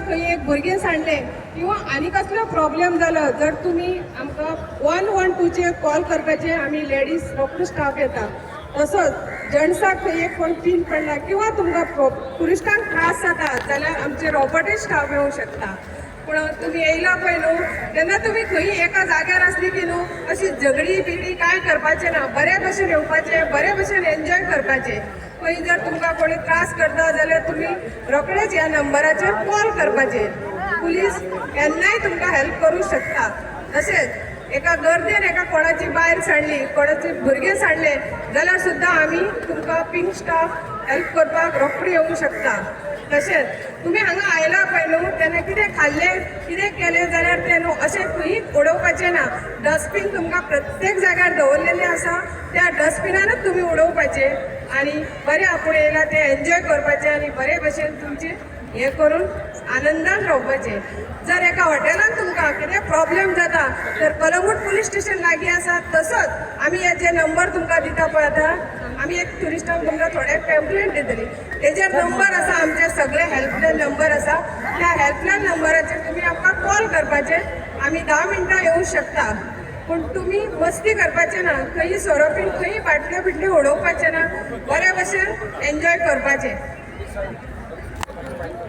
खंय एक भुरगें सांडलें किंवा आनी कसलो प्रॉब्लेम जालो जर तुमी आमकां 112चेर कॉल करपाचें आमी लेडीज रोखडो स्टाफ येता। तसोच जेंट्साक खंय एक कोण पिन पडला किंवा तुमकां पुरुश्टांक त्रास जाता जाल्यार आमचे रोबोटिक स्टाफ येवंक शकता। पूण तुमी येयला पळय न्हू तेन्ना तुमी खंय एका जाग्यार आसली की न्हू अशी झगडी बिगडी कांय करपाचें ना, बरे भशेन येवपाचें, बरे भशेन एन्जॉय करपाचें। खंय जर तुमकां कोणी त्रास करता जाल्यार तुमी रोखडेच ह्या नंबराचेर कॉल करपाचें। पुलीस केन्नाय तुमकां हेल्प करूं शकता। तशेंच एका गर्देन एका कोणाची बायल सांडली, कोणाचे भुरगें सांडले जाल्यार सुद्दां आमी तुमकां पिंक स्टाफ हेल्प करपाक रोखडी येवंक शकता। तशेंच तुमी हांगा आयला पळय न्हू तेन्ना कितें खाल्लें कितें केलें जाल्यार तें न्हू अशें खंय उडोवपाचें ना। डस्टबीन तुमकां प्रत्येक जाग्यार दवरलेलें आसा, त्या डस्टबिनानूच तुमी उडोवपाचें आनी बरें आपूण येयला तें एन्जॉय करपाचें आनी बरे भशेन तुमचें हें करून आनंदान रावपाचें। जर एका हॉटेलान तुमकां कितें प्रॉब्लेम जाता तर कलंगूट पुलीस स्टेशन लागीं आसा। तसोच आमी हे जे नंबर तुमकां दिता पळय आतां आमी एक ट्युरिस्टांक तुमकां थोडे पॅम्पलेट दितली, तेजेर नंबर आसा, आमचे सगळे हेल्पलायन नंबर आसा। त्या हेल्पलायन नंबराचेर तुमी आमकां कॉल करपाचें, आमी 10 मिनटां येवंक शकता। पूण तुमी मस्ती करपाचें ना, खंय सोरोपीन खंय बाटल्यो बिटल्यो उडोवपाचें ना, बरे भशेन एन्जॉय करपाचें।